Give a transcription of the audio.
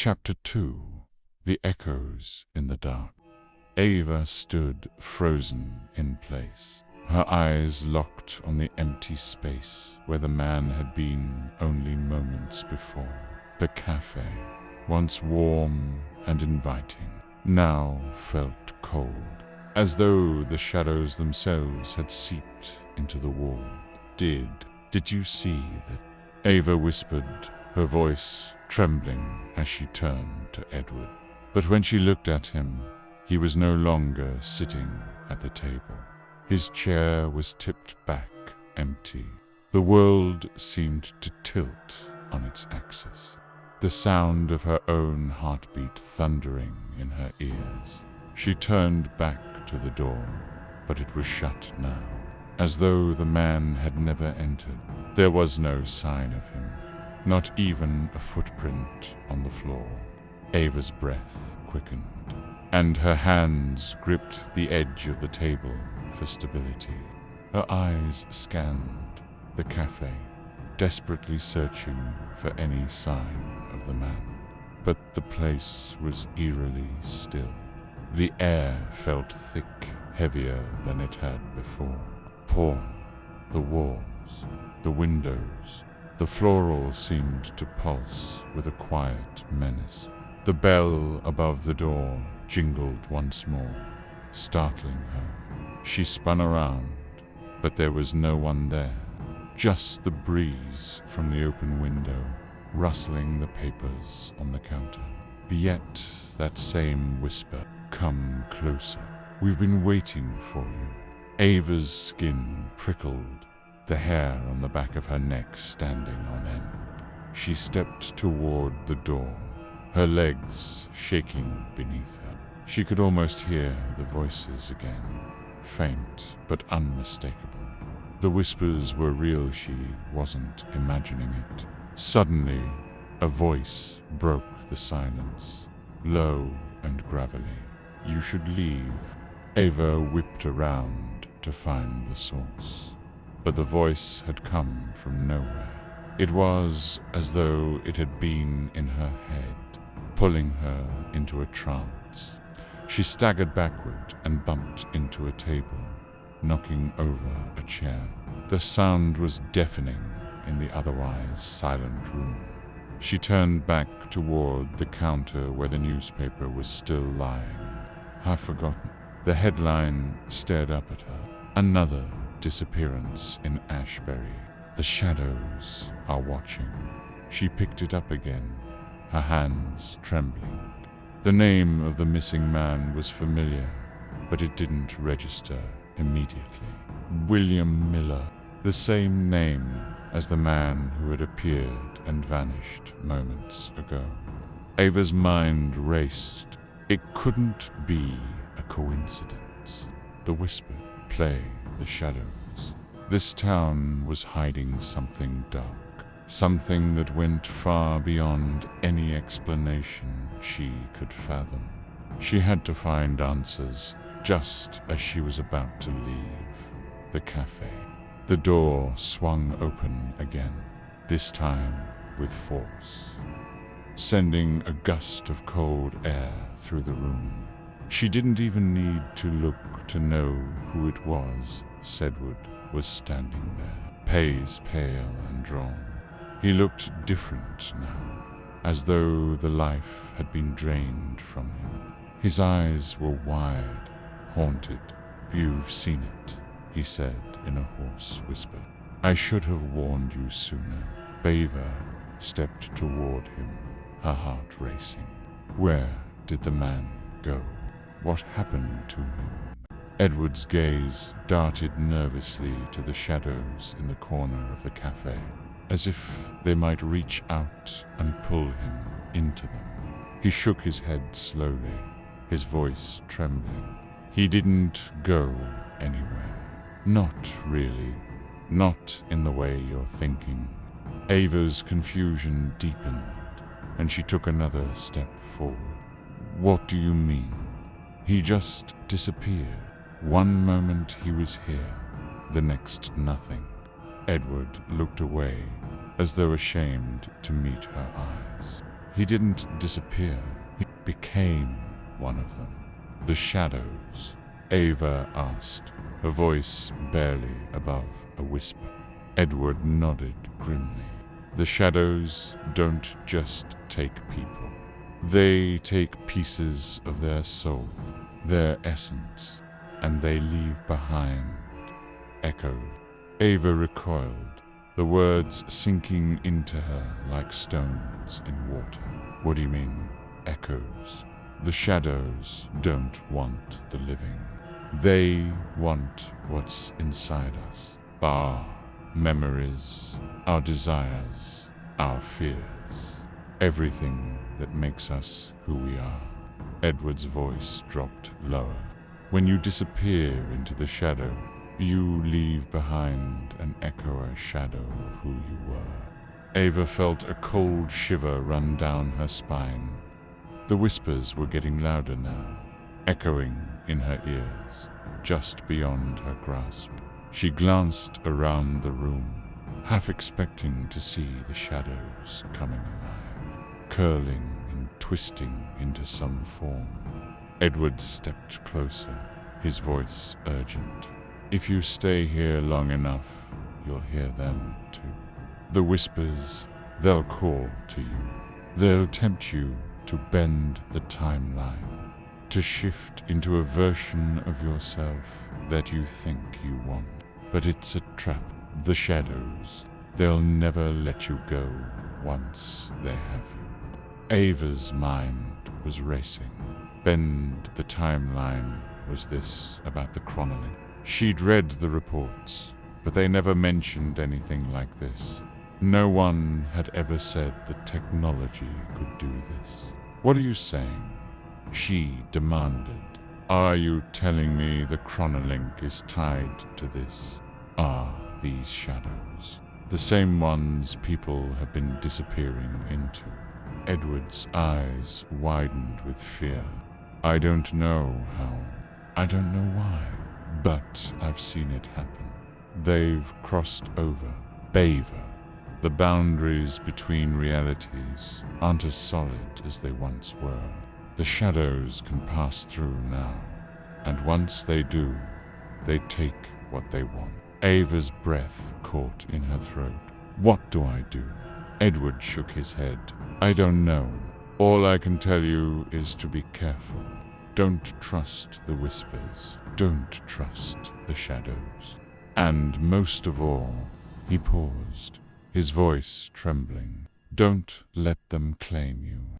Chapter 2. The Echoes in the Dark. Ava stood frozen in place, her eyes locked on the empty space where the man had been only moments before. The cafe, once warm and inviting, now felt cold, as though the shadows themselves had seeped into the wall. Did you see that? Ava whispered, her voice trembling as she turned to Edward. But when she looked at him, he was no longer sitting at the table. His chair was tipped back, empty. The world seemed to tilt on its axis, the sound of her own heartbeat thundering in her ears. She turned back to the door, but it was shut now, as though the man had never entered. There was no sign of him, not even a footprint on the floor. Ava's breath quickened, and her hands gripped the edge of the table for stability. Her eyes scanned the cafe, desperately searching for any sign of the man. But the place was eerily still. The air felt thick, heavier than it had before. Porn, the walls, the windows, the floor all seemed to pulse with a quiet menace. The bell above the door jingled once more, startling her. She spun around, but there was no one there, just the breeze from the open window, rustling the papers on the counter. Yet that same whisper, "Come closer. We've been waiting for you." Ava's skin prickled, the hair on the back of her neck standing on end. She stepped toward the door, her legs shaking beneath her. She could almost hear the voices again, faint but unmistakable. The whispers were real, she wasn't imagining it. Suddenly, a voice broke the silence, low and gravelly. "You should leave." Ava whipped around to find the source, but the voice had come from nowhere. It was as though it had been in her head, pulling her into a trance. She staggered backward and bumped into a table, knocking over a chair. The sound was deafening in the otherwise silent room. She turned back toward the counter where the newspaper was still lying, half forgotten. The headline stared up at her. Another disappearance in Ashbury. The shadows are watching. She picked it up again, her hands trembling. The name of the missing man was familiar, but it didn't register immediately. William Miller, the same name as the man who had appeared and vanished moments ago. Ava's mind raced. It couldn't be a coincidence. The whisper, play the shadows. This town was hiding something dark, something that went far beyond any explanation she could fathom. She had to find answers just as she was about to leave the cafe. The door swung open again, this time with force, sending a gust of cold air through the room. She didn't even need to look to know who it was. Sedgwood was standing there, pale and drawn. He looked different now, as though the life had been drained from him. His eyes were wide, haunted. "You've seen it," he said in a hoarse whisper. "I should have warned you sooner." Ava stepped toward him, her heart racing. Where did the man go? What happened to him? Edward's gaze darted nervously to the shadows in the corner of the cafe, as if they might reach out and pull him into them. He shook his head slowly, his voice trembling. "He didn't go anywhere. Not really. Not in the way you're thinking." Ava's confusion deepened, and she took another step forward. "What do you mean?" "He just disappeared. One moment he was here, the next nothing." Edward looked away, as though ashamed to meet her eyes. He didn't disappear. He became one of them. The shadows? Ava asked, her voice barely above a whisper. Edward nodded grimly. The shadows don't just take people. They take pieces of their soul, their essence, and they leave behind echoes. Ava recoiled, the words sinking into her like stones in water. What do you mean, echoes? The shadows don't want the living. They want what's inside us. Our memories, our desires, our fears. Everything that makes us who we are. Edward's voice dropped lower. When you disappear into the shadow, you leave behind an echoer shadow of who you were. Ava felt a cold shiver run down her spine. The whispers were getting louder now, echoing in her ears, just beyond her grasp. She glanced around the room, half expecting to see the shadows coming alive, curling and twisting into some form. Edward stepped closer, his voice urgent. If you stay here long enough, you'll hear them too. The whispers, they'll call to you. They'll tempt you to bend the timeline, to shift into a version of yourself that you think you want. But it's a trap. The shadows, they'll never let you go once they have you. Ava's mind was racing. Bend the timeline. Was this about the chronology? She'd read the reports, but they never mentioned anything like this. No one had ever said that technology could do this. What are you saying? She demanded. Are you telling me the chronolink is tied to this? Are these shadows the same ones people have been disappearing into? Edward's eyes widened with fear. I don't know how. I don't know why. But I've seen it happen. They've crossed over. Baver. The boundaries between realities aren't as solid as they once were. The shadows can pass through now. And once they do, they take what they want. Ava's breath caught in her throat. What do I do? Edward shook his head. I don't know. All I can tell you is to be careful. Don't trust the whispers. Don't trust the shadows. And most of all, he paused, his voice trembling. Don't let them claim you.